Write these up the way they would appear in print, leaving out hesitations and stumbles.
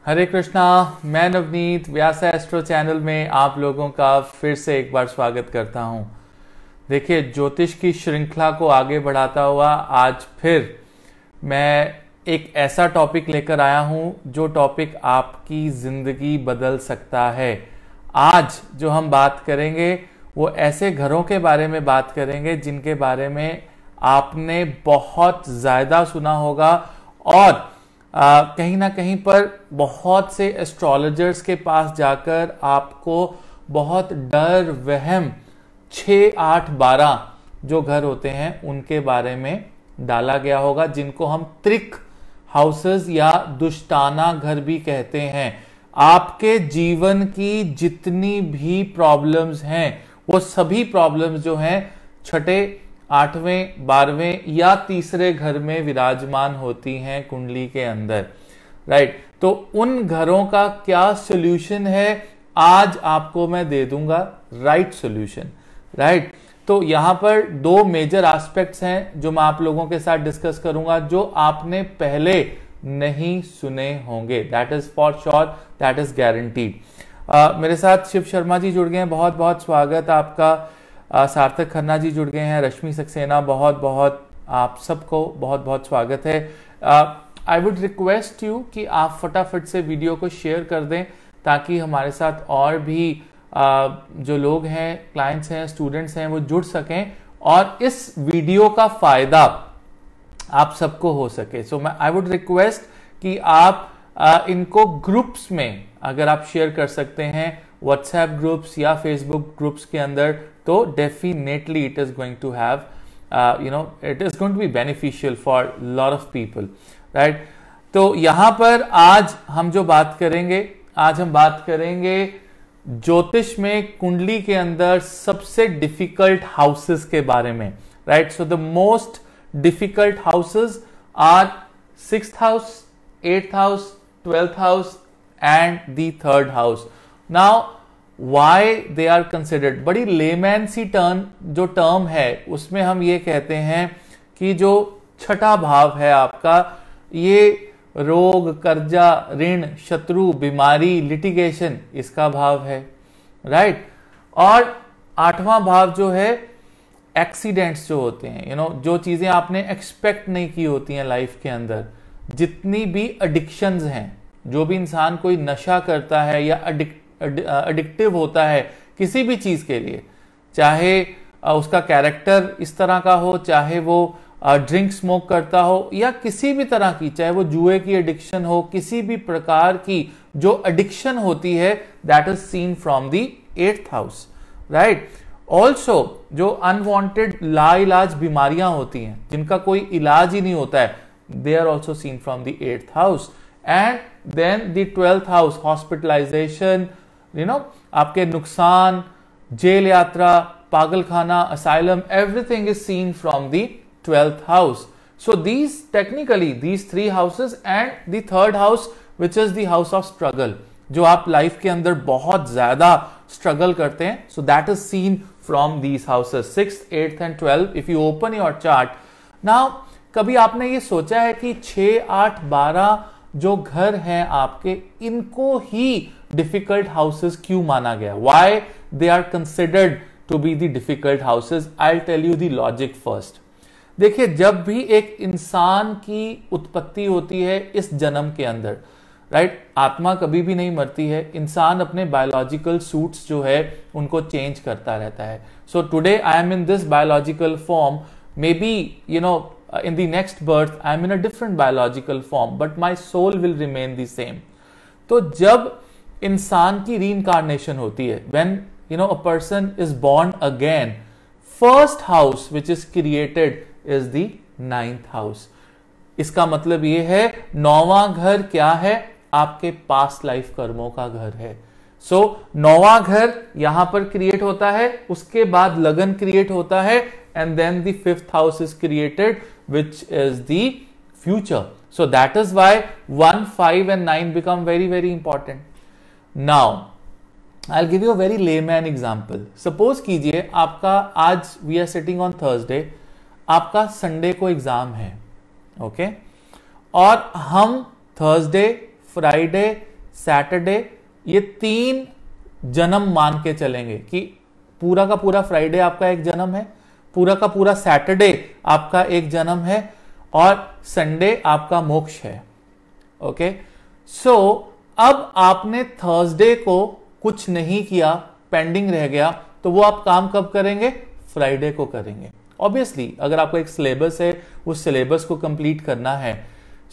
हरे कृष्णा। मैं नवनीत व्यास astro channel में आप लोगों का फिर से एक बार स्वागत करता हूं। देखिए, ज्योतिष की श्रृंखला को आगे बढ़ाता हुआ आज फिर मैं एक ऐसा टॉपिक लेकर आया हूं जो टॉपिक आपकी जिंदगी बदल सकता है। आज जो हम बात करेंगे वो ऐसे घरों के बारे में बात करेंगे जिनके बारे में आपने बहुत ज्यादा सुना होगा और कहीं ना कहीं पर बहुत से एस्ट्रोलॉजर्स के पास जाकर आपको बहुत डर वहम 6, 8, 12 जो घर होते हैं उनके बारे में डाला गया होगा, जिनको हम त्रिक हाउसेस या दुष्टाना घर भी कहते हैं। आपके जीवन की जितनी भी प्रॉब्लम्स हैं वो सभी प्रॉब्लम्स जो हैं छठे, 8वें, 12वें या तीसरे घर में विराजमान होती हैं कुंडली के अंदर, राइट। तो उन घरों का क्या सॉल्यूशन है आज आपको मैं दे दूंगा, राइट सॉल्यूशन, राइट। तो यहां पर दो मेजर एस्पेक्ट्स हैं जो मैं आप लोगों के साथ डिस्कस करूंगा जो आपने पहले नहीं सुने होंगे। That is for sure, that is guaranteed. मेरे साथ शिव शर्मा जी जुड़ गए हैं, बहुत बहुत स्वागत आपका। सार्थक खन्ना जी जुड़ गए हैं, रश्मि सक्सेना, बहुत बहुत आप सबको बहुत बहुत स्वागत है। आई वुड रिक्वेस्ट यू कि आप फटाफट से वीडियो को शेयर कर दें ताकि हमारे साथ और भी जो लोग हैं, क्लाइंट्स हैं, स्टूडेंट्स हैं, वो जुड़ सकें और इस वीडियो का फायदा आप सबको हो सके। सो मैं आई वुड रिक्वेस्ट कि आप इनको ग्रुप्स में अगर आप शेयर कर सकते हैं, व्हाट्सएप ग्रुप्स या फेसबुक ग्रुप्स के अंदर, तो definitely it is going to have it is going to be beneficial for lot of people, right. तो यहां पर आज हम जो बात करेंगे, आज हम बात करेंगे ज्योतिष में कुंडली के अंदर सबसे डिफिकल्ट हाउसेस के बारे में, right. So the most difficult houses are 6th house, 8th house, 12th house and the 3rd house. Now why they are considered, बड़ी लेमैन सी टर्म है, उसमें हम ये कहते हैं कि जो छठा भाव है आपका, ये रोग, कर्जा, ऋण, शत्रु, बीमारी, लिटिगेशन, इसका भाव है, राइट। और 8वां भाव जो है एक्सीडेंट्स जो होते हैं, जो चीजें आपने एक्सपेक्ट नहीं की होती हैं लाइफ के अंदर, जितनी भी एडिक्शंस हैं, जो भी इंसान कोई नशा करता है या एडिक्टिव होता है किसी भी चीज के लिए, चाहे उसका कैरेक्टर इस तरह का हो, चाहे वो ड्रिंक स्मोक करता हो या किसी भी तरह की, चाहे वो जुए की एडिक्शन हो, किसी भी प्रकार की जो एडिक्शन होती है, that is seen from the 8th house, right. Also जो अनवांटेड लाइलाज बीमारियां होती हैं जिनका कोई इलाज ही नहीं होता है, they are also seen from the 8th house. And then the 12th house, hospitalization, आपके नुकसान, जेल यात्रा, पागलखाना, asylum, everything is seen from the 12th house. So these 3 houses and the 3rd house which is the house of struggle, जो आप life के अंदर बहुत ज्यादा स्ट्रगल करते हैं, so that is seen from these houses 6th, 8th and 12th. If you open your chart now, कभी आपने ये सोचा है कि 6, 8, 12 जो घर हैं आपके, इनको ही डिफिकल्ट हाउसेस क्यों माना गया? Why they are considered to be the difficult houses? I'll tell you the logic first. देखिए, जब भी एक इंसान की उत्पत्ति होती है इस जन्म के अंदर, राइट, आत्मा कभी भी नहीं मरती है, इंसान अपने बायोलॉजिकल सूट्स जो है उनको चेंज करता रहता है। So today I am in this biological form, maybe in the next birth I am in a different biological form, but my soul will remain the same. तो जब इंसान की रीइंकार्नेशन होती है, when a person is born again, first house which is created is the 9th house. इसका मतलब ये है 9वां घर क्या है? आपके पास्ट लाइफ कर्मों का घर है। सो 9वां घर यहां पर क्रिएट होता है, उसके बाद लगन क्रिएट होता है, and then the 5th house is created which is the future. So that is why 1, 5 and 9 become very very important. Now I'll give you a very layman example. Suppose कीजिए आपका आज we are sitting on Thursday, आपका Sunday को exam है, okay, और हम Thursday, Friday, Saturday, ये 3 जन्म मान के चलेंगे कि पूरा का पूरा फ्राइडे आपका एक जन्म है, पूरा का पूरा सैटरडे आपका एक जन्म है, और संडे आपका मोक्ष है। ओके, सो अब आपने थर्सडे को कुछ नहीं किया, पेंडिंग रह गया, तो वो आप काम कब करेंगे? फ्राइडे को करेंगे। ऑब्वियसली अगर आपको एक सिलेबस है, उस सिलेबस को कंप्लीट करना है।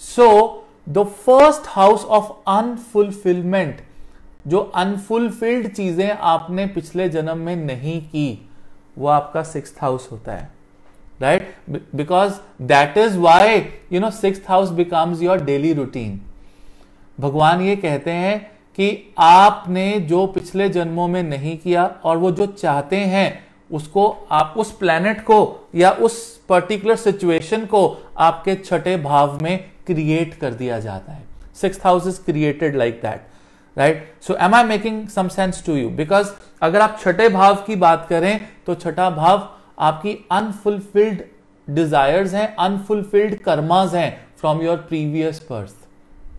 So the first house of unfulfilment, जो अनफुलफिल्ड चीजें आपने पिछले जन्म में नहीं की, वो आपका 6th हाउस होता है, right? Because that is why 6th house becomes your daily routine. भगवान ये कहते हैं कि आपने जो पिछले जन्मों में नहीं किया और वो जो चाहते हैं उसको आप उस प्लैनेट को या उस पर्टिकुलर सिचुएशन को आपके 6ठे भाव में क्रिएट कर दिया जाता है। 6th house is created like that, right? So am I making some sense to you? Because अगर आप 6ठे भाव की बात करें तो 6ठा भाव आपकी अनफुलफिल्ड डिजायर्स हैं, अनफुलफिल्ड कर्मास हैं from your previous birth,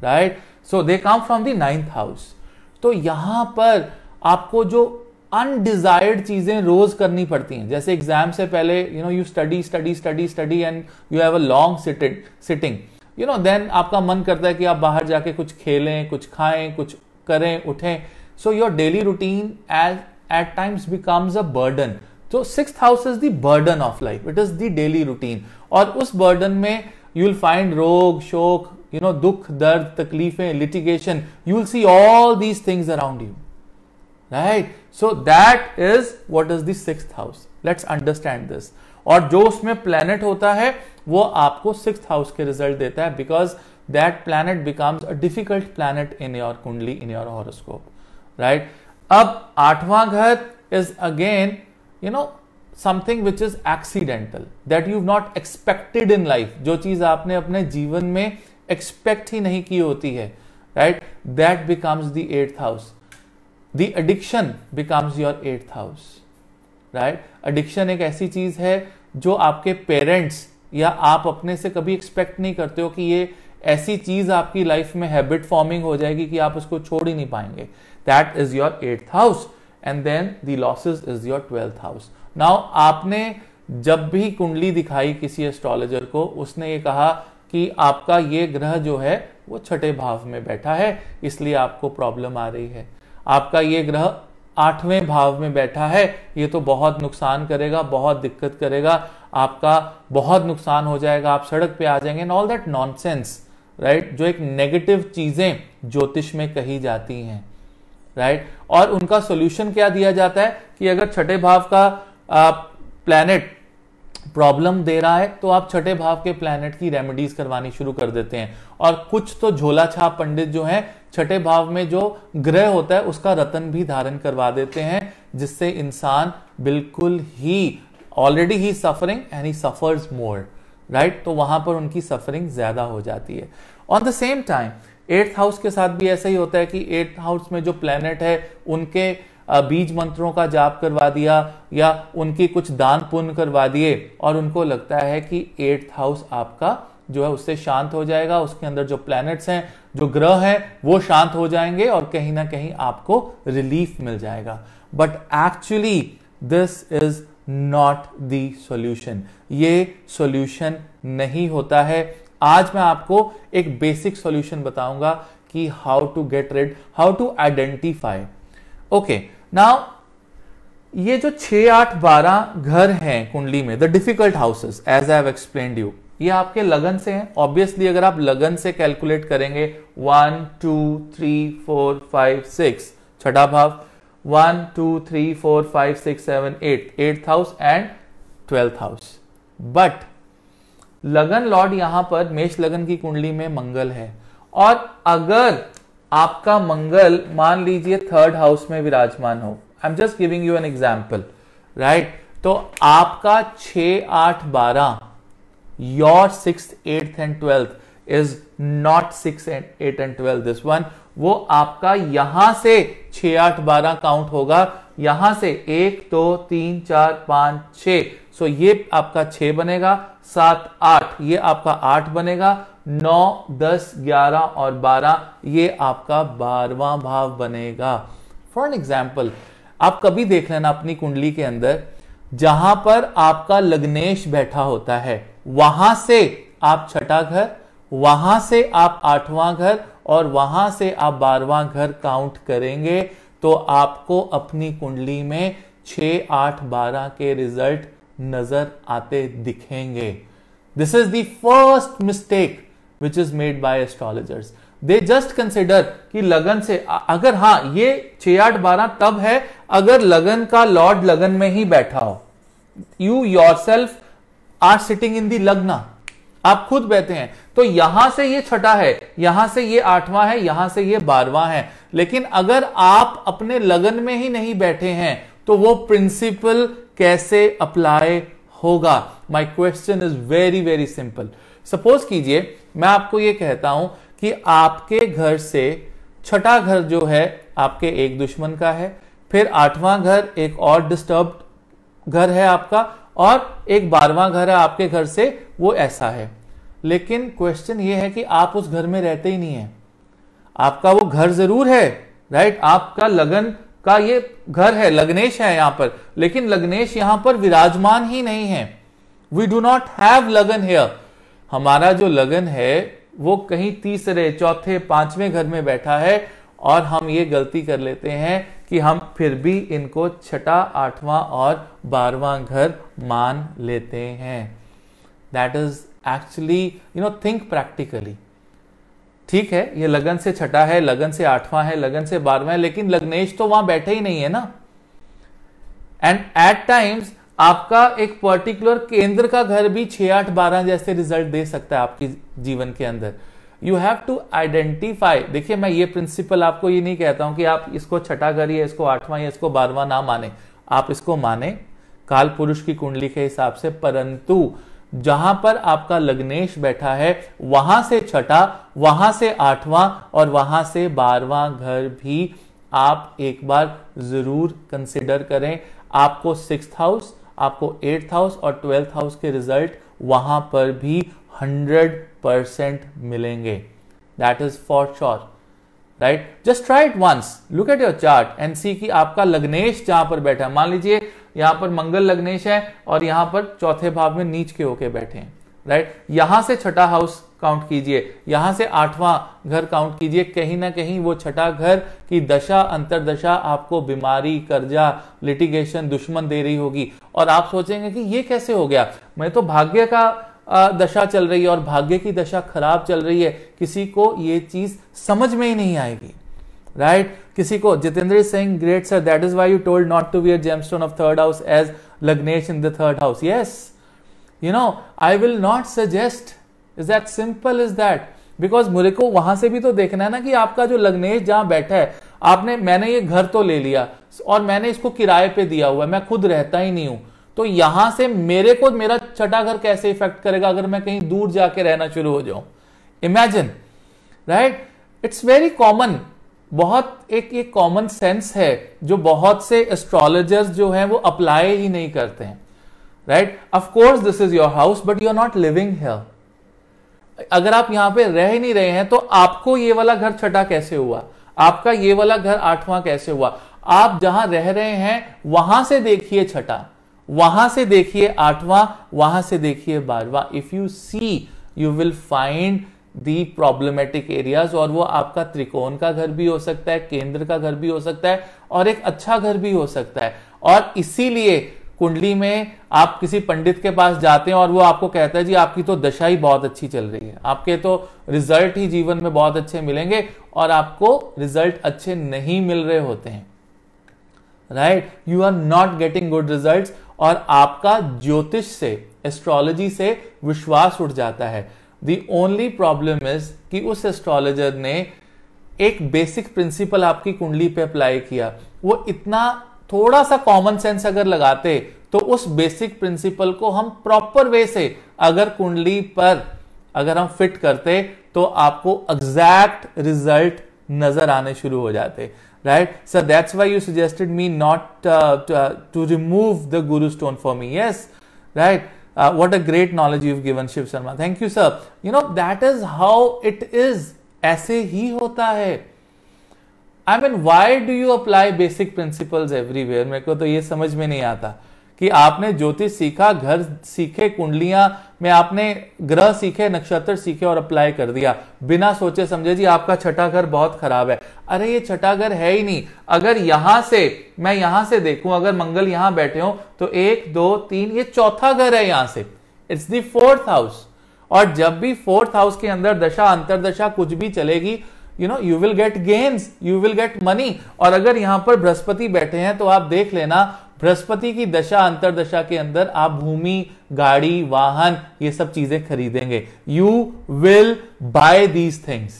right? So they come from the 9th house. तो यहां पर आपको जो अनडिजायर्ड चीजें रोज करनी पड़ती हैं, जैसे एग्जाम से पहले you study and you have a long sitting, then आपका मन करता है कि आप बाहर जाके कुछ खेलें, कुछ खाएं, कुछ करें, उठें। So your daily routine at times becomes a burden. तो 6th house is the burden of life, it is the daily routine, और उस बर्डन में यू विल फाइंड रोग, शोक, दुख, दर्द, तकलीफें, litigation, you will see all these things around you, right? So that is what is the 6th house. Let's understand this. और जो उसमें प्लैनेट होता है वो आपको 6th हाउस के रिजल्ट देता है, because that planet becomes a difficult planet in your कुंडली, इन योर हॉरोस्कोप, राइट? अब 8वां घर is again something which is accidental, that you've not expected in life, जो चीज आपने अपने जीवन में एक्सपेक्ट ही नहीं की होती है, right? That becomes the 8th house. The addiction becomes your 8th house, right? Addiction एक ऐसी चीज है जो आपके पेरेंट्स या आप अपने से कभी एक्सपेक्ट नहीं करते हो कि ये ऐसी चीज आपकी लाइफ में हैबिट फॉर्मिंग हो जाएगी कि आप उसको छोड़ ही नहीं पाएंगे। That is your 8th house. And then the losses is your 12th house. Now आपने जब भी कुंडली दिखाई किसी एस्ट्रोलॉजर को, उसने ये कहा कि आपका ये ग्रह जो है वो 6ठे भाव में बैठा है, इसलिए आपको प्रॉब्लम आ रही है। आपका ये ग्रह 8वें भाव में बैठा है, ये तो बहुत नुकसान करेगा, बहुत दिक्कत करेगा, आपका बहुत नुकसान हो जाएगा, आप सड़क पे आ जाएंगे, and all that nonsense, right? जो एक नेगेटिव चीजें ज्योतिष में कही जाती हैं, राइट? और उनका सॉल्यूशन क्या दिया जाता है कि अगर 6ठे भाव का प्लैनेट प्रॉब्लम दे रहा है तो आप 6ठे भाव के प्लैनेट की रेमेडीज करवानी शुरू कर देते हैं। और कुछ तो झोला छाप पंडित जो हैं 6ठे भाव में जो ग्रह होता है उसका रतन भी धारण करवा देते हैं, जिससे इंसान बिल्कुल ही ऑलरेडी ही suffering and he suffers more, right? तो वहां पर उनकी सफरिंग ज्यादा हो जाती है। On the same time 8th house के साथ भी ऐसा ही होता है कि 8th हाउस में जो प्लैनेट है उनके बीज मंत्रों का जाप करवा दिया या उनकी कुछ दान पुण्य करवा दिए और उनको लगता है कि 8th हाउस आपका जो है उससे शांत हो जाएगा, उसके अंदर जो प्लैनेट्स हैं, जो ग्रह हैं वो शांत हो जाएंगे और कहीं ना कहीं आपको रिलीफ मिल जाएगा। But actually this is not the solution, ये सॉल्यूशन नहीं होता है। आज मैं आपको एक बेसिक सॉल्यूशन बताऊंगा कि how to get rid, how to identify. Okay, now ये जो 6, 8, 12 घर हैं कुंडली में, the difficult houses as I have explained you, ये आपके लगन से हैं। ऑब्वियसली अगर आप लगन से कैलकुलेट करेंगे 1, 2, 3, 4, 5, 6, 6ठा भाव, 1, 2, 3, 4, 5, 6, 7, 8, 8th house and 12th house. But लगन लॉर्ड यहां पर मेष लगन की कुंडली में मंगल है, और अगर आपका मंगल मान लीजिए 3rd हाउस में विराजमान हो, I am just giving you an example, right? तो आपका 6, 8, 12 your 6th, 8th and 12th is not 6, 8 and 12 this one. वो आपका यहां से 6, 8, 12 काउंट होगा, यहां से 1, 2, 3, 4, 5, 6। सो ये आपका 6 बनेगा, 7 8, ये आपका 8 बनेगा। 9 10 11 और 12, ये आपका 12वां भाव बनेगा। फॉर एन एग्जाम्पल, आप कभी देख लेना अपनी कुंडली के अंदर, जहां पर आपका लग्नेश बैठा होता है, वहां से आप छठा घर, वहां से आप 8वां घर और वहां से आप 12वां घर काउंट करेंगे तो आपको अपनी कुंडली में 6 8 12 के रिजल्ट नजर आते दिखेंगे। This is the first mistake which is made by astrologers. They just consider कि लगन से, अगर हाँ ये 6 8 12 तब है अगर लगन का लॉर्ड लगन में ही बैठा हो। You yourself are sitting in the lagna, आप खुद बैठे हैं, तो यहां से ये छठा है, यहां से ये 8वां है, यहां से ये 12वां है। लेकिन अगर आप अपने लगन में ही नहीं बैठे हैं तो वो प्रिंसिपल कैसे अप्लाई होगा? My question is very very simple. Suppose कीजिए मैं आपको ये कहता हूं कि आपके घर से छठा घर जो है आपके एक दुश्मन का है, फिर 8वां घर एक और डिस्टर्ब्ड घर है आपका, और एक 12वां घर है आपके घर से, वो ऐसा है। लेकिन क्वेश्चन ये है कि आप उस घर में रहते ही नहीं है। आपका वो घर जरूर है, राइट, आपका लगन का ये घर है, लग्नेश है यहां पर, लेकिन लग्नेश यहां पर विराजमान ही नहीं है। वी डू नॉट हैव लगन हियर। हमारा जो लगन है वो कहीं तीसरे चौथे 5वें घर में बैठा है, और हम ये गलती कर लेते हैं कि हम फिर भी इनको छठा 8वां और 12वां घर मान लेते हैं। That is actually, think practically. ठीक है, ये लगन से छठा है, लगन से 8वां है, लगन से 12वां है, लेकिन लग्नेश तो वहां बैठे ही नहीं है ना। एंड एट टाइम्स आपका एक पर्टिकुलर केंद्र का घर भी 6 8 12 जैसे रिजल्ट दे सकता है आपकी जीवन के अंदर। You have to identify. देखिए, मैं ये प्रिंसिपल आपको ये नहीं कहता हूं कि आप इसको छठा घर या इसको 8वां या इसको 12वां ना माने, आप इसको माने काल पुरुष की कुंडली के हिसाब से, परंतु जहां पर आपका लग्नेश बैठा है वहां से छठा, वहां से 8वां और वहां से 12वां घर भी आप एक बार जरूर कंसिडर करें। आपको 6th हाउस, आपको 8th हाउस और 12th हाउस के रिजल्ट वहां पर भी 100% मिलेंगे। That is for sure, right. Just try it once, look at your chart and see कि आपका लग्नेश जहां पर बैठा है, मान लीजिए यहां पर मंगल लग्नेश है और यहां पर चौथे भाव में नीच के होके बैठे हैं, राइट। यहां से छठा हाउस काउंट कीजिए, यहां से 8वां घर काउंट कीजिए, कहीं ना कहीं वो छठा घर की दशा अंतरदशा आपको बीमारी, कर्जा, लिटिगेशन, दुश्मन दे रही होगी। और आप सोचेंगे कि ये कैसे हो गया, मैं तो भाग्य का दशा चल रही है और भाग्य की दशा खराब चल रही है। किसी को ये चीज समझ में ही नहीं आएगी, राइट। किसी को, Jitendra is saying great sir, that is why you told not to wear gemstone of 3rd house as lagnesh in the 3rd house. Yes, I will not suggest, is that simple is that, because मुझे को वहां से भी तो देखना है ना कि आपका जो लग्नेश जहां बैठा है, मैंने ये घर तो ले लिया और मैंने इसको किराए पे दिया हुआ है, मैं खुद रहता ही नहीं हूं, तो यहां से मेरे को मेरा छठा घर कैसे इफेक्ट करेगा अगर मैं कहीं दूर जाके रहना शुरू हो जाऊं? Imagine, right. It's very common, बहुत एक कॉमन सेंस है जो बहुत से एस्ट्रोलॉजर्स जो हैं वो अप्लाई ही नहीं करते हैं, right. Of course this is your house but you are not living here. अगर आप यहां पे रह ही नहीं रहे हैं तो आपको ये वाला घर छठा कैसे हुआ, आपका ये वाला घर 8वां कैसे हुआ? आप जहां रह रहे हैं वहां से देखिए छठा, वहां से देखिए 8वां, वहां से देखिए 12वां। If you see you will find the problematic areas, और वो आपका त्रिकोण का घर भी हो सकता है, केंद्र का घर भी हो सकता है और एक अच्छा घर भी हो सकता है। और इसीलिए कुंडली में आप किसी पंडित के पास जाते हैं और वो आपको कहता है जी आपकी तो दशा ही बहुत अच्छी चल रही है, आपके तो रिजल्ट ही जीवन में बहुत अच्छे मिलेंगे, और आपको रिजल्ट अच्छे नहीं मिल रहे होते हैं, right. You are not getting good results, और आपका ज्योतिष से, एस्ट्रोलॉजी से विश्वास उठ जाता है। द ओनली प्रॉब्लम इज कि उस एस्ट्रोलॉजर ने एक बेसिक प्रिंसिपल आपकी कुंडली पे अप्लाई किया, वो इतना थोड़ा सा कॉमन सेंस अगर लगाते तो उस बेसिक प्रिंसिपल को हम प्रॉपर वे से अगर कुंडली पर अगर हम फिट करते तो आपको एग्जैक्ट रिजल्ट नजर आने शुरू हो जाते, right? So that's why you suggested me not to remove the guru stone for me. Yes, right. what a great knowledge you've given, Shiv Sharma, thank you sir. You know that is how it is, ऐसे ही होता है. I mean why do you apply basic principles everywhere? मेरे को तो ये समझ में नहीं आता कि आपने ज्योतिष सीखा, घर सीखे, कुंडलियां में आपने ग्रह सीखे, नक्षत्र सीखे और अप्लाई कर दिया बिना सोचे समझे. जी आपका छठा घर बहुत खराब है. अरे ये छठा घर है ही नहीं. अगर यहां से मैं यहां से देखूं, अगर मंगल यहां बैठे हो तो 1 2 3 ये चौथा घर है. यहां से इट्स द 4th हाउस. और जब भी 4th हाउस के अंदर दशा अंतरदशा कुछ भी चलेगी, you know you will get gains, you will get money. और अगर यहां पर बृहस्पति बैठे हैं तो आप देख लेना, बृहस्पति की दशा अंतरदशा के अंदर आप भूमि, गाड़ी, वाहन, ये सब चीजें खरीदेंगे. You will buy these things,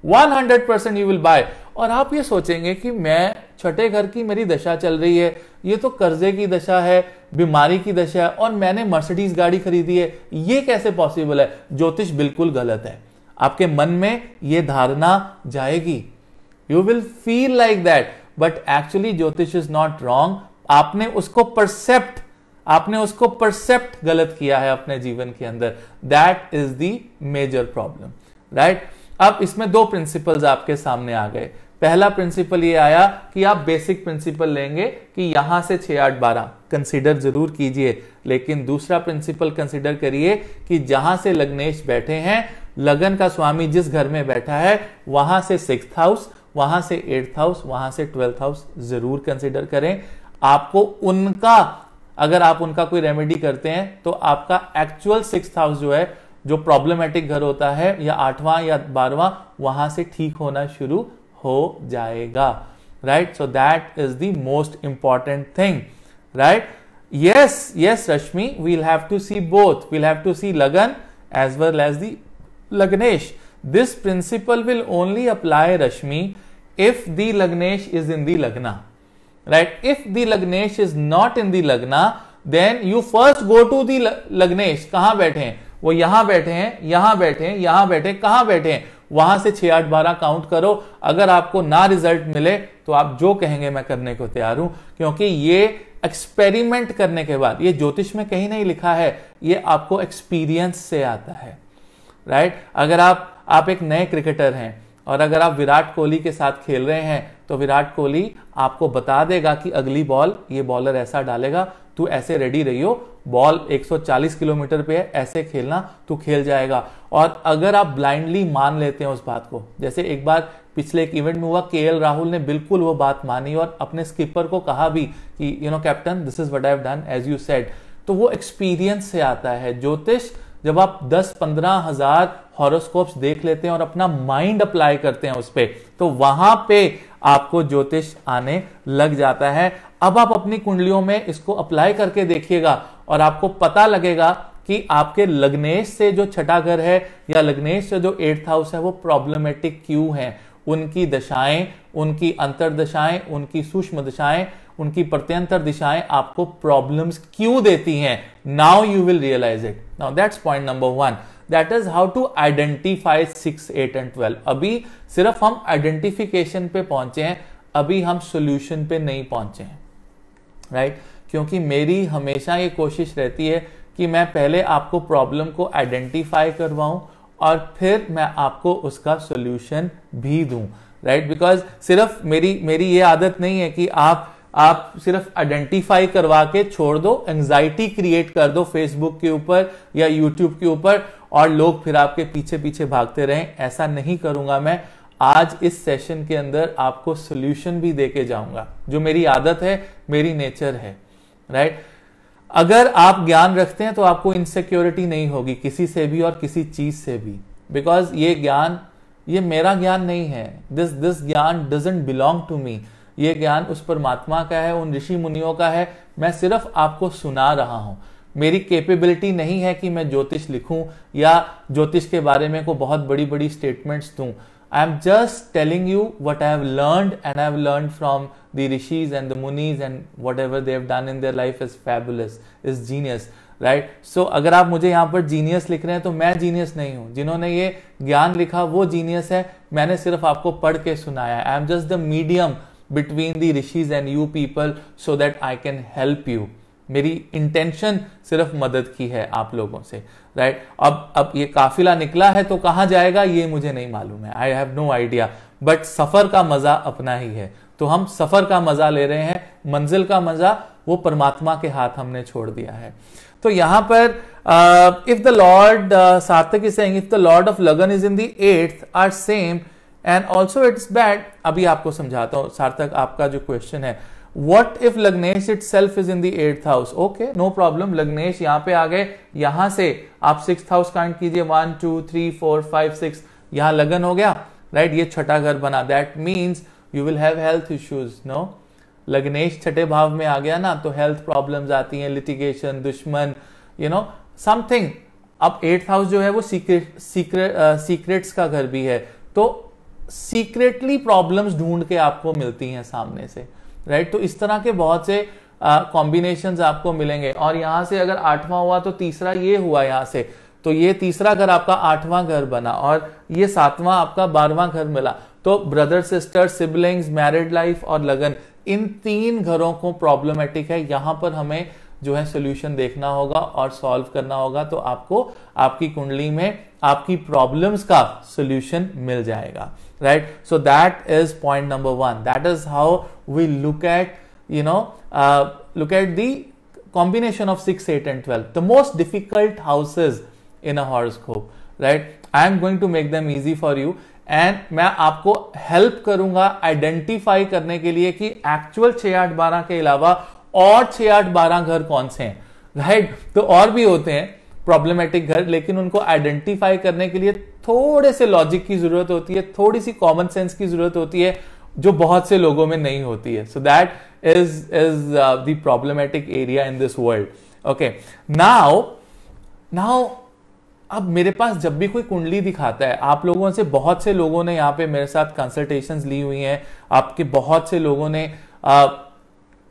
100% you will buy. और आप ये सोचेंगे कि मैं छठे घर की मेरी दशा चल रही है, ये तो कर्जे की दशा है, बीमारी की दशा है, और मैंने मर्सिडीज गाड़ी खरीदी है, ये कैसे पॉसिबल है? ज्योतिष बिल्कुल गलत है. आपके मन में ये धारणा जाएगी, you will feel like that, but actually ज्योतिष इज नॉट रॉन्ग. आपने उसको परसेप्ट गलत किया है अपने जीवन के अंदर. That is the major problem, right? अब इसमें 2 प्रिंसिपल्स आपके सामने आ गए. पहला प्रिंसिपल ये आया कि आप बेसिक प्रिंसिपल लेंगे कि यहां से 6 8 12 कंसीडर जरूर कीजिए, लेकिन दूसरा प्रिंसिपल कंसीडर करिए कि जहां से लग्नेश बैठे हैं, लगन का स्वामी जिस घर में बैठा है, वहां से 6th हाउस, वहां से 8th हाउस, वहां से 12th हाउस जरूर कंसीडर करें. आपको उनका, अगर आप उनका कोई रेमेडी करते हैं तो आपका एक्चुअल 6th हाउस जो है, जो प्रॉब्लमेटिक घर होता है, या 8वां या 12वां, वहां से ठीक होना शुरू हो जाएगा, right? So that is the most important thing, right? yes Rashmi, we'll have to see both. We'll have to see Lagan as well as the Lagnesh. This principle will only apply, Rashmi, if the Lagnesh is in the Lagna, right? If the Lagnesh is not in the Lagna, then you first go to the Lagnesh. कहां बैठे हैं वो? यहां बैठे हैं, यहां बैठे हैं, यहां बैठे, कहां बैठे हैं? वहां से 6 8 12 काउंट करो. अगर आपको ना रिजल्ट मिले तो आप जो कहेंगे मैं करने को तैयार हूं, क्योंकि ये एक्सपेरिमेंट करने के बाद, ये ज्योतिष में कहीं नहीं लिखा है, ये आपको एक्सपीरियंस से आता है, राइट? अगर आप एक नए क्रिकेटर हैं और अगर आप विराट कोहली के साथ खेल रहे हैं तो विराट कोहली आपको बता देगा कि अगली बॉल ये बॉलर ऐसा डालेगा, तू ऐसे रेडी रहियो, बॉल 140 किलोमीटर पे है, ऐसे खेलना, तू खेल जाएगा. और अगर आप ब्लाइंडली मान लेते हैं उस बात को, जैसे एक बार पिछले एक इवेंट में हुआ, केएल राहुल ने बिल्कुल वो बात मानी और अपने स्किपर को कहा भी कि you know captain, this is what I have done as you said. तो वो एक्सपीरियंस से आता है. ज्योतिष जब आप 10-15 हजार हॉरोस्कोप्स देख लेते हैं और अपना माइंड अप्लाई करते हैं उस पर, तो वहां पे आपको ज्योतिष आने लग जाता है. अब आप अपनी कुंडलियों में इसको अप्लाई करके देखिएगा और आपको पता लगेगा कि आपके लग्नेश से जो छठा घर है या लग्नेश से जो 8th हाउस है वो प्रॉब्लमेटिक क्यों है. उनकी दशाएं, उनकी अंतरदशाएं, उनकी सूक्ष्म दशाएं, उनकी प्रत्यंतर दिशाएं आपको प्रॉब्लम्स क्यों देती हैं. Now you will realise it. Now that's point number 1. That is how to identify 6, 8 and 12. अभी सिर्फ हम आइडेंटिफिकेशन पे पहुंचे हैं, अभी हम सोल्यूशन पे नहीं पहुंचे हैं, राइट? क्योंकि मेरी हमेशा ये कोशिश रहती है कि मैं पहले आपको प्रॉब्लम को आइडेंटिफाई करवाऊं और फिर मैं आपको उसका सोल्यूशन भी दूं, राइट? बिकॉज सिर्फ मेरी ये आदत नहीं है कि आप सिर्फ आइडेंटिफाई करवा के छोड़ दो, एंजाइटी क्रिएट कर दो फेसबुक के ऊपर या यूट्यूब के ऊपर और लोग फिर आपके पीछे पीछे भागते रहें. ऐसा नहीं करूंगा मैं. आज इस सेशन के अंदर आपको सोल्यूशन भी देके जाऊंगा, जो मेरी आदत है, मेरी नेचर है, राइट? अगर आप ज्ञान रखते हैं तो आपको इनसिक्योरिटी नहीं होगी किसी से भी और किसी चीज से भी, बिकॉज ये ज्ञान, ये मेरा ज्ञान नहीं है. दिस ज्ञान डजंट बिलोंग टू मी. ये ज्ञान उस परमात्मा का है, उन ऋषि मुनियों का है. मैं सिर्फ आपको सुना रहा हूं. मेरी कैपेबिलिटी नहीं है कि मैं ज्योतिष लिखूं या ज्योतिष के बारे में को बहुत बड़ी बड़ी स्टेटमेंट्स दूं. I am just telling you what I have learned, and I have learned from the rishis and the munis, and whatever they have done in their life is fabulous, is genius, right? So अगर आप मुझे यहाँ पर genius लिख रहे हैं तो मैं जीनियस नहीं हूँ. जिन्होंने ये ज्ञान लिखा वो जीनियस है. मैंने सिर्फ आपको पढ़ के सुनाया है. I am just the medium between the rishis and you people so that I can help you, मेरी इंटेंशन सिर्फ मदद की है आप लोगों से, राइट। अब ये काफिला निकला है तो कहां जाएगा ये मुझे नहीं मालूम है, I have no idea, but सफर का मजा अपना ही है। तो हम सफर का मजा ले रहे हैं, मंजिल का मजा वो परमात्मा के हाथ हमने छोड़ दिया है। तो यहां पर if the lord, Sarthak is saying if the lord of lagan is in the 8th are same and also it's bad. अभी आपको समझाता हूं सार्थक, आपका जो क्वेश्चन है, What if Lagnesh itself is in the 8th house? Okay, no problem. Lagnesh यहाँ पे आ गए, यहां से आप 6th house काउंट कीजिए, 1 2 3 4 5 6, यहां लगन हो गया, राइट। ये छठा घर बना, that means you will have health issues. No, लग्नेश छठे भाव में आ गया ना, तो हेल्थ प्रॉब्लम्स आती हैं, लिटिगेशन, दुश्मन, यू नो समथिंग। अब 8th हाउस जो है वो सीक्रेट्स का घर भी है, तो सीक्रेटली प्रॉब्लम्स ढूंढ के आपको मिलती हैं सामने से, राइट। तो इस तरह के बहुत से कॉम्बिनेशंस आपको मिलेंगे। और यहां से अगर 8वां हुआ तो तीसरा ये हुआ यहां से, तो ये तीसरा घर आपका 8वां घर बना, और ये 7वां आपका 12वां घर मिला। तो brother sister, siblings, married life और लगन, इन 3 घरों को प्रॉब्लमेटिक है। यहां पर हमें जो है सोल्यूशन देखना होगा और सॉल्व करना होगा, तो आपको आपकी कुंडली में आपकी प्रॉब्लम्स का सोल्यूशन मिल जाएगा, right. So that is point number 1, that is how we look at the combination of 6, 8 and 12, the most difficult houses in a horoscope, right? I am going to make them easy for you and मैं आपको help करूंगा identify करने के लिए कि actual 6, 8, 12 के अलावा और 6, 8, 12 घर कौन से हैं, राइट। तो और भी होते हैं प्रॉब्लमेटिक घर, लेकिन उनको आइडेंटिफाई करने के लिए थोड़े से लॉजिक की जरूरत होती है, थोड़ी सी कॉमन सेंस की जरूरत होती है, जो बहुत से लोगों में नहीं होती है। सो that is the problematic area in this world. Okay, now अब मेरे पास जब भी कोई कुंडली दिखाता है, आप लोगों से बहुत से लोगों ने यहाँ पे मेरे साथ कंसल्टेशंस ली हुई हैं, आपके बहुत से लोगों ने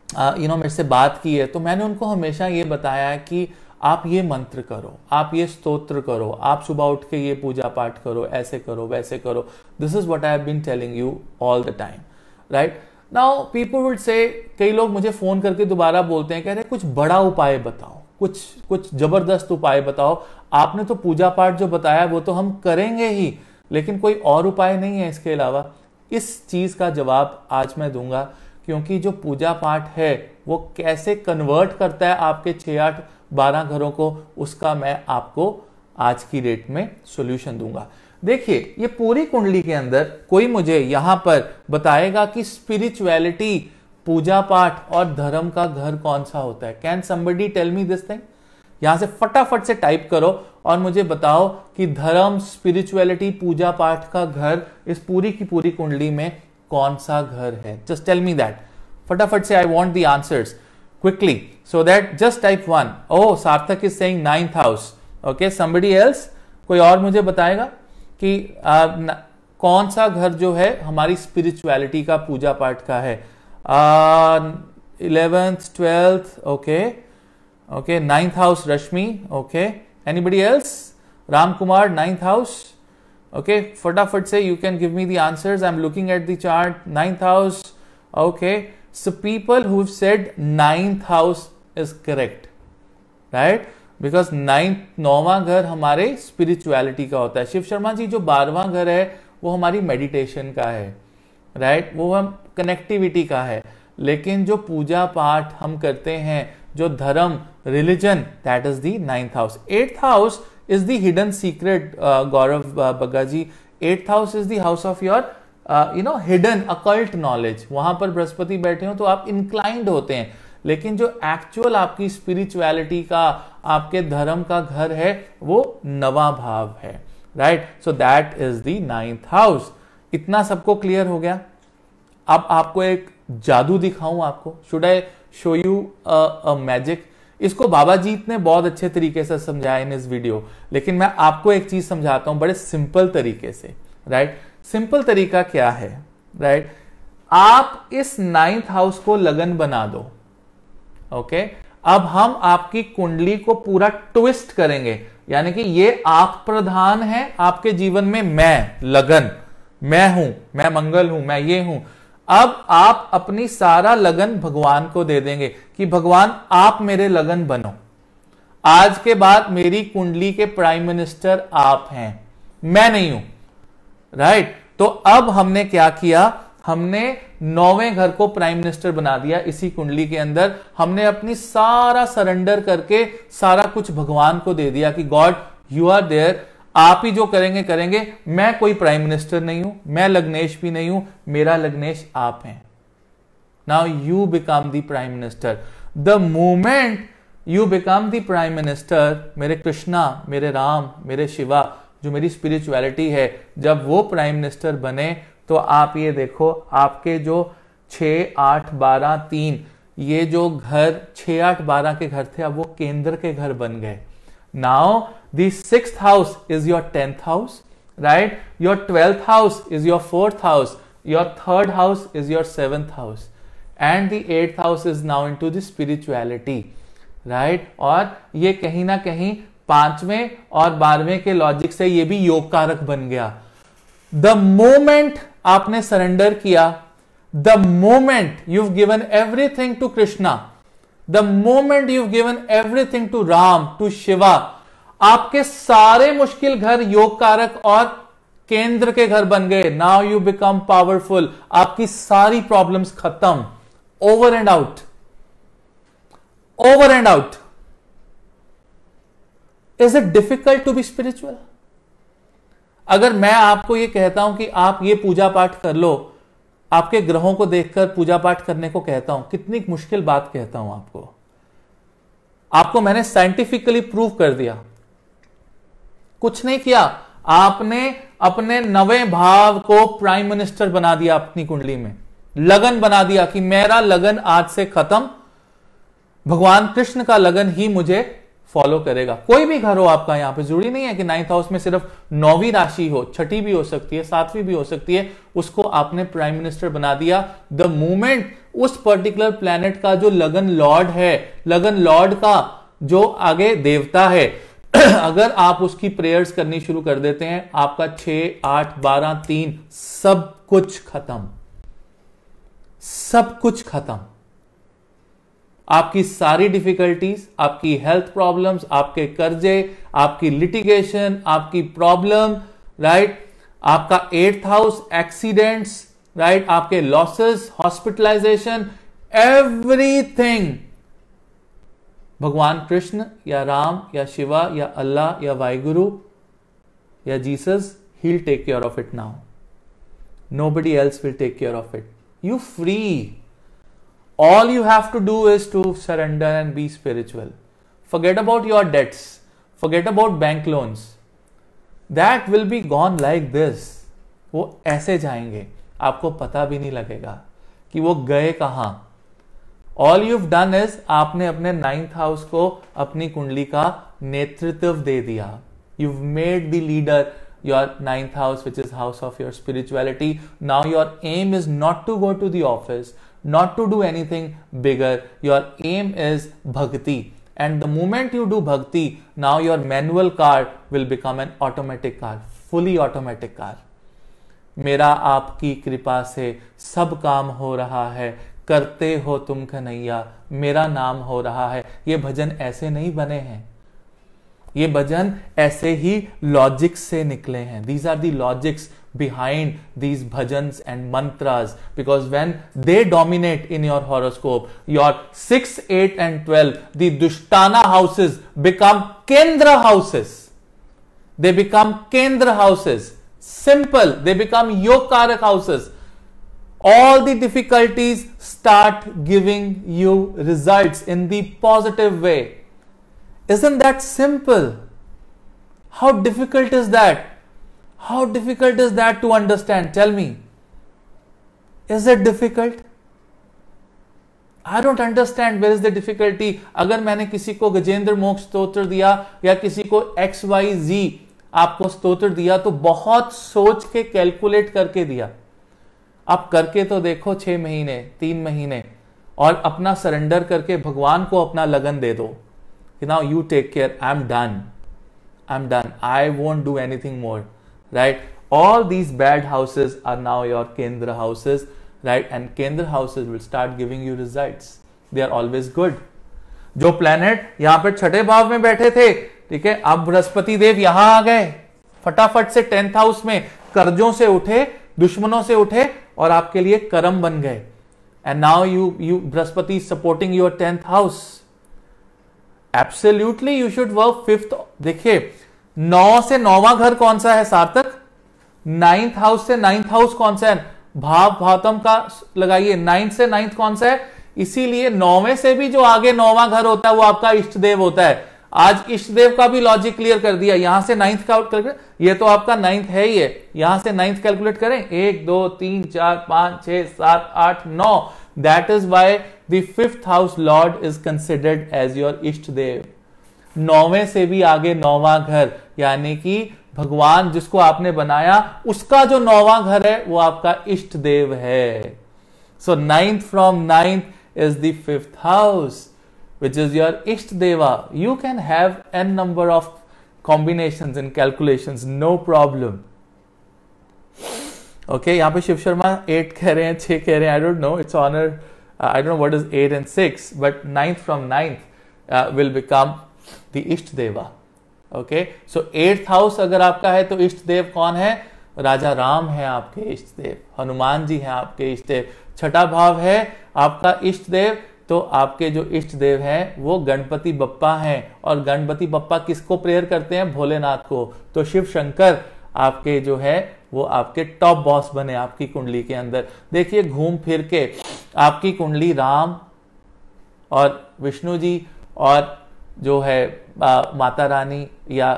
मेरे से बात की है, तो मैंने उनको हमेशा ये बताया है कि आप ये मंत्र करो, आप ये स्तोत्र करो, आप सुबह उठ के ये पूजा पाठ करो, ऐसे करो, वैसे करो। This is what I have been telling you all the time, right. Now people would say, कई लोग मुझे फोन करके दोबारा बोलते हैं, कह रहे कुछ बड़ा उपाय बताओ, कुछ जबरदस्त उपाय बताओ। आपने तो पूजा पाठ जो बताया वो तो हम करेंगे ही, लेकिन कोई और उपाय नहीं है इसके अलावा। इस चीज का जवाब आज मैं दूंगा, क्योंकि जो पूजा पाठ है वो कैसे कन्वर्ट करता है आपके 6, 8, 12 घरों को, उसका मैं आपको आज की डेट में सॉल्यूशन दूंगा। देखिए, ये पूरी कुंडली के अंदर कोई मुझे यहां पर बताएगा कि स्पिरिचुअलिटी, पूजा पाठ और धर्म का घर कौन सा होता है? Can somebody tell me this thing? यहां से फटाफट से टाइप करो और मुझे बताओ कि धर्म, स्पिरिचुअलिटी, पूजा पाठ का घर इस पूरी की पूरी कुंडली में कौन सा घर है? जस्ट टेल मी दैट फटाफट से। I want the answers quickly, so that just type 1. Oh, Sarthak is saying 9th house. Okay, somebody else? कोई और मुझे बताएगा कि कौन सा घर जो है हमारी स्पिरिचुअलिटी का, पूजा पाठ का है? 11th, 12th, okay, 9th house, Rashmi, okay. Anybody else? Ram Kumar, 9th house. Okay, फटाफट से you can give me the answers. I'm looking at the chart. 9th house, okay. So people who've said 9th house is correct, right? Because 9वां घर हमारे spirituality का होता है। शिव शर्मा जी, जो 12वां घर है वो हमारी मेडिटेशन का है, राइट? वो हम कनेक्टिविटी का है। लेकिन जो पूजा पाठ हम करते हैं, जो धर्म, religion, that is the 9th house. 8th house is the hidden secret, Gaurav Bagga ji. 8th house is the house of your hidden occult knowledge. वहां पर बृहस्पति बैठे हो तो आप इंक्लाइंड होते हैं, लेकिन जो एक्चुअल आपकी स्पिरिचुअलिटी का, आपके धर्म का घर है वो 9वां भाव है, right? So that is the 9th house. इतना सबको क्लियर हो गया? अब आपको एक जादू दिखाऊं आपको। Should I show you a magic? इसको बाबा जीत ने बहुत अच्छे तरीके से समझाया इन इस वीडियो, लेकिन मैं आपको एक चीज समझाता हूं बड़े सिंपल तरीके से, राइट? सिंपल तरीका क्या है, राइट? आप इस 9th हाउस को लगन बना दो, ओके? अब हम आपकी कुंडली को पूरा ट्विस्ट करेंगे, यानी कि ये आप प्रधान है आपके जीवन में, मैं लगन, मैं हूं, मैं मंगल हूं, मैं ये हूं। अब आप अपनी सारा लगन भगवान को दे देंगे कि भगवान आप मेरे लगन बनो, आज के बाद मेरी कुंडली के प्राइम मिनिस्टर आप हैं, मैं नहीं हूं। राइट? तो अब हमने क्या किया, हमने 9वें घर को प्राइम मिनिस्टर बना दिया इसी कुंडली के अंदर। हमने अपनी सारा सरेंडर करके सारा कुछ भगवान को दे दिया कि गॉड यू आर देयर, आप ही जो करेंगे करेंगे, मैं कोई प्राइम मिनिस्टर नहीं हूं, मैं लग्नेश भी नहीं हूं, मेरा लग्नेश आप हैं। Now you become the prime minister. The moment you become the prime minister, मेरे कृष्णा, मेरे राम, मेरे शिवा, जो मेरी स्पिरिचुअलिटी है, जब वो प्राइम मिनिस्टर बने तो आप ये देखो, आपके जो 6, 8, 12, 3 ये जो घर 6, 8, 12 के घर थे, अब वो केंद्र के घर बन गए। Now the 6th house is your 10th house, right? Your 12th house is your 4th house, your 3rd house is your 7th house, and the 8th house is now into the spirituality, right? और ये कहीं ना कहीं 5वें और 12वें के logic से ये भी योग कारक बन गया। द मोमेंट आपने सरेंडर किया, the moment you've given everything to Krishna, the moment you've given everything to Ram, to Shiva, आपके सारे मुश्किल घर योग कारक और केंद्र के घर बन गए। नाउ यू बिकम पावरफुल, आपकी सारी प्रॉब्लम्स खत्म, over and out, over and out. Is it difficult to be spiritual? अगर मैं आपको ये कहता हूं कि आप ये पूजा पाठ कर लो, आपके ग्रहों को देखकर पूजा पाठ करने को कहता हूं, कितनी मुश्किल बात कहता हूं आपको। आपको मैंने साइंटिफिकली प्रूव कर दिया, कुछ नहीं किया, आपने अपने 9वें भाव को प्राइम मिनिस्टर बना दिया अपनी कुंडली में, लगन बना दिया कि मेरा लगन आज से खत्म, भगवान कृष्ण का लगन ही मुझे फॉलो करेगा। कोई भी घर हो आपका, यहां पे जरूरी नहीं है कि 9th हाउस में सिर्फ 9वीं राशि हो, 6ठी भी हो सकती है, 7वीं भी हो सकती है, उसको आपने प्राइम मिनिस्टर बना दिया। द मोमेंट उस पर्टिकुलर प्लैनेट का जो लगन लॉर्ड है, लगन लॉर्ड का जो आगे देवता है, अगर आप उसकी प्रेयर्स करनी शुरू कर देते हैं, आपका 6, 8, 12, 3 सब कुछ खत्म, सब कुछ खत्म। आपकी सारी डिफिकल्टीज, आपकी हेल्थ प्रॉब्लम्स, आपके कर्जे, आपकी लिटिगेशन, आपकी प्रॉब्लम, राइट, आपका 8th हाउस, एक्सीडेंट्स, राइट, आपके लॉसेस, हॉस्पिटलाइजेशन, एवरीथिंग भगवान कृष्ण या राम या शिवा या अल्लाह या वाहिगुरु या Jesus, he will take care of it now. Nobody else will take care of it. You free. All you have to do is to surrender and be spiritual. Forget about your debts. Forget about bank loans. That will be gone like this. वो ऐसे जाएंगे, आपको पता भी नहीं लगेगा कि वो गए कहां। All you've done is आपने अपने 9th हाउस को अपनी कुंडली का नेतृत्व दे दिया। You've made the leader your 9th house, which is house of your spirituality. Now your aim is not to go to the office, not to do anything bigger. Your aim is bhakti, and the moment you do bhakti, now your manual car will become an automatic car, fully automatic car. मेरा आपकी कृपा से सब काम हो रहा है, करते हो तुम कन्हैया, मेरा नाम हो रहा है। ये भजन ऐसे नहीं बने हैं, ये भजन ऐसे ही लॉजिक्स से निकले हैं। These are the logics behind these bhajans and mantras, because when they dominate in your horoscope, your 6, 8 and 12, the Dushtana houses become Kendra houses. They become Kendra houses. Simple. They become Yogkarak houses. All the difficulties start giving you results in the positive way. Isn't that simple? How difficult is that? How difficult is that to understand? Tell me. Is it difficult? I don't understand where is the difficulty. अगर मैंने किसी को गजेंद्र मोक्ष स्तोत्र दिया या किसी को XYZ आपको स्तोत्र दिया तो बहुत सोच के कैलकुलेट करके दिया। आप करके तो देखो 6 महीने, 3 महीने, और अपना सरेंडर करके भगवान को अपना लगन दे दो। Now you take care. I'm done. I'm done. I won't do anything more. Right? All these bad houses are now your Kendra houses. right? And Kendra houses will start giving you results. They are always good. जो planet यहां पर छठे भाव में बैठे थे, ठीक है, अब बृहस्पति देव यहां आ गए, फटाफट से 10th हाउस में कर्जों से उठे, दुश्मनों से उठे और आपके लिए कर्म बन गए. And now you Brihaspati supporting your 10th house. Absolutely you should work 5th. देखिए 9 से 9वां घर कौन सा है सार्थक? 9th हाउस से 9th हाउस कौन सा है? भावतम का लगाइए. 9th से 9th कौन सा है? इसीलिए 9वें से भी जो आगे 9वां घर होता है वो आपका इष्ट देव होता है. आज इष्ट देव का भी लॉजिक क्लियर कर दिया. यहां से 9th का कैलकुलेट, ये तो आपका 9th है ही है, यहां से 9th कैलकुलेट करें. 1 2 3 4 5 6 7 8 9. That is why the 5th house lord is considered as your इष्ट देव. 9वें से भी आगे 9वां घर, यानी कि भगवान जिसको आपने बनाया उसका जो 9वां घर है वो आपका इष्ट देव है. सो 9th from 9th is the 5th house, which is your Isht Deva. You can have n number of combinations and calculations, no problem. Okay, यहाँ पे शिव शर्मा 8 कह रहे हैं, 6 कह रहे हैं. I don't know, it's honor. I don't know what is 8 and 6, but 9th from 9th will become the Isht Deva. Okay, so 8th house अगर आपका है तो इष्ट देव कौन है? राजा राम है आपके इष्ट देव, हनुमान जी हैं आपके इष्ट देव. छठा भाव है आपका इष्ट देव, तो आपके जो इष्ट देव हैं वो गणपति बप्पा हैं. और गणपति बप्पा किसको प्रेयर करते हैं? भोलेनाथ को. तो शिव शंकर आपके जो है वो आपके टॉप बॉस बने आपकी कुंडली के अंदर. देखिए घूम फिर के आपकी कुंडली राम और विष्णु जी और जो है माता रानी या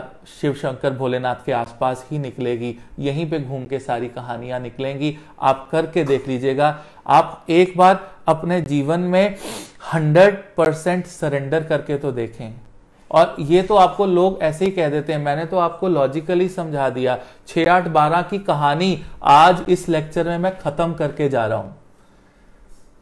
शिव शंकर भोलेनाथ के आसपास ही निकलेगी. यहीं पे घूम के सारी कहानियां निकलेंगी. आप करके देख लीजिएगा. आप एक बार अपने जीवन में 100% सरेंडर करके तो देखें. और ये तो आपको लोग ऐसे ही कह देते हैं, मैंने तो आपको लॉजिकली समझा दिया. 6 8 12 की कहानी आज इस लेक्चर में मैं खत्म करके जा रहा हूं.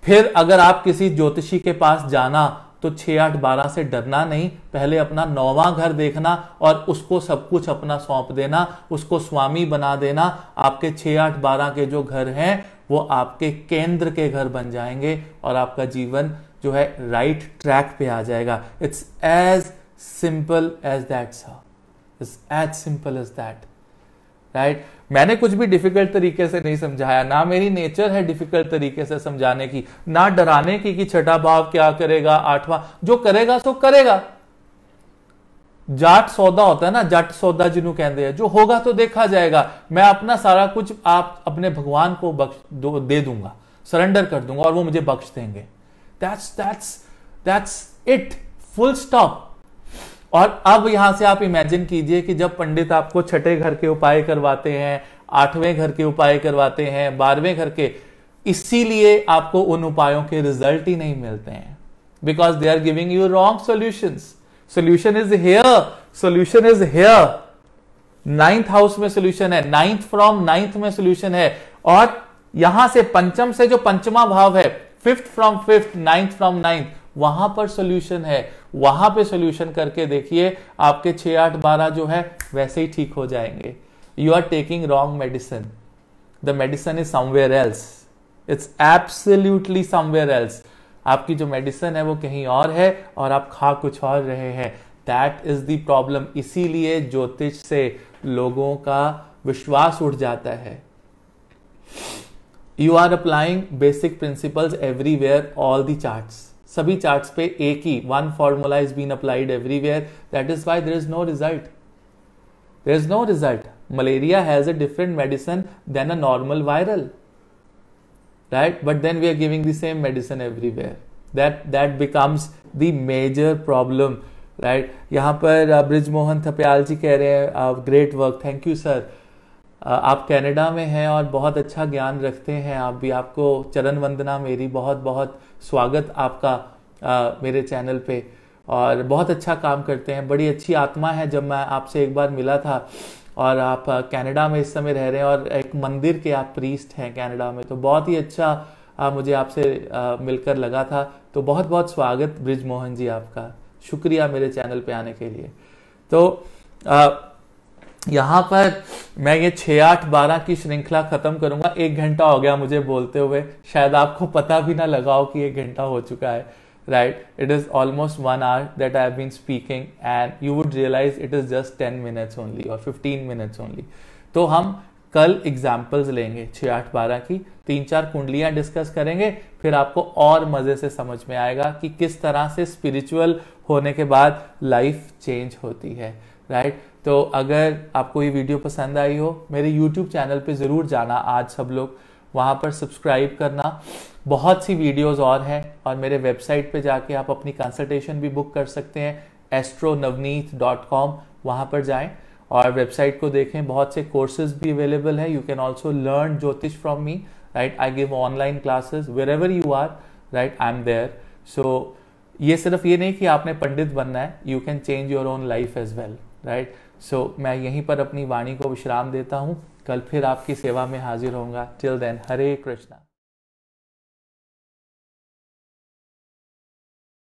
फिर अगर आप किसी ज्योतिषी के पास जाना तो 6 8 12 से डरना नहीं. पहले अपना 9वां घर देखना और उसको सब कुछ अपना सौंप देना, उसको स्वामी बना देना. आपके 6 8 12 के जो घर हैं वो आपके केंद्र के घर बन जाएंगे और आपका जीवन जो है राइट ट्रैक पे आ जाएगा. It's as simple as that sir. It's as simple as that, right. मैंने कुछ भी डिफिकल्ट तरीके से नहीं समझाया, ना मेरी नेचर है डिफिकल्ट तरीके से समझाने की, ना डराने की कि छठा भाव क्या करेगा, 8वां जो करेगा सो करेगा. जाट सौदा होता है ना, जाट सौदा जिन्हों कहते हैं, जो होगा तो देखा जाएगा. मैं अपना सारा कुछ आप अपने भगवान को दे दूंगा, सरेंडर कर दूंगा और वो मुझे बख्श देंगे. That's it, full stop. और अब यहां से आप इमेजिन कीजिए कि जब पंडित आपको छठे घर के उपाय करवाते हैं, 8वें घर के उपाय करवाते हैं, 12वें घर के, इसीलिए आपको उन उपायों के रिजल्ट ही नहीं मिलते हैं. Because they are giving you wrong solutions. Solution is here, solution is here. 9th house में सॉल्यूशन है, 9th फ्रॉम 9th में सॉल्यूशन है. और यहां से पंचम से जो पंचमा भाव है, 5th from 5th, 9th from 9th, वहां पर सॉल्यूशन है. वहां पे सॉल्यूशन करके देखिए, आपके 6 8 12 जो है वैसे ही ठीक हो जाएंगे. You are taking wrong medicine. The medicine is somewhere else. It's absolutely somewhere else. आपकी जो मेडिसिन है वो कहीं और है और आप खा कुछ और रहे हैं. That is the problem. इसीलिए ज्योतिष से लोगों का विश्वास उठ जाता है. You are applying basic principles everywhere, all the charts. सभी चार्ट्स पे एक ही one formula is been applied everywhere. That is why there is no result. There is no result. Malaria has a different medicine than a normal viral, right? But then we are giving the same medicine everywhere. That becomes the major problem, right? यहाँ पर ब्रिजमोहन थपयाल जी कह रहे हैं great work. Thank you sir. आप Canada में हैं और बहुत अच्छा ज्ञान रखते हैं. आप भी, आपको चरण वंदना मेरी, बहुत बहुत स्वागत आपका मेरे चैनल पे. और बहुत अच्छा काम करते हैं, बड़ी अच्छी आत्मा है. जब मैं आपसे एक बार मिला था और आप कनाडा में इस समय रह रहे हैं और एक मंदिर के आप प्रीस्ट हैं कनाडा में, तो बहुत ही अच्छा मुझे आपसे मिलकर लगा था. तो बहुत बहुत स्वागत ब्रिजमोहन जी आपका. शुक्रिया मेरे चैनल पे आने के लिए. तो यहाँ पर मैं ये 6-8-12 की श्रृंखला खत्म करूंगा। 1 घंटा हो गया मुझे बोलते हुए, शायद आपको पता भी ना लगाओ कि 1 घंटा हो चुका है, right? It is almost 1 hour that I have been speaking and you would realise it is just 10 minutes only और 15 minutes ओनली। तो हम कल एग्जाम्पल्स लेंगे 6-8-12 की, 3-4 कुंडलियां डिस्कस करेंगे, फिर आपको और मजे से समझ में आएगा कि किस तरह से स्पिरिचुअल होने के बाद लाइफ चेंज होती है, राइट? तो अगर आपको ये वीडियो पसंद आई हो, मेरे YouTube चैनल पे ज़रूर जाना आज सब लोग, वहाँ पर सब्सक्राइब करना। बहुत सी वीडियोस और हैं, और मेरे वेबसाइट पे जाके आप अपनी कंसल्टेशन भी बुक कर सकते हैं, astronavneet.com, वहाँ पर जाएं और वेबसाइट को देखें। बहुत से कोर्सेज भी अवेलेबल है। You can also learn jyotish from me, right? I give online classes wherever you are, right? I am there. So ये सिर्फ ये नहीं कि आपने पंडित बनना है, you can change your own life as well, right? So मैं यहीं पर अपनी वाणी को विश्राम देता हूँ। कल फिर आपकी सेवा में हाजिर होऊंगा। टिल देन, हरे कृष्णा।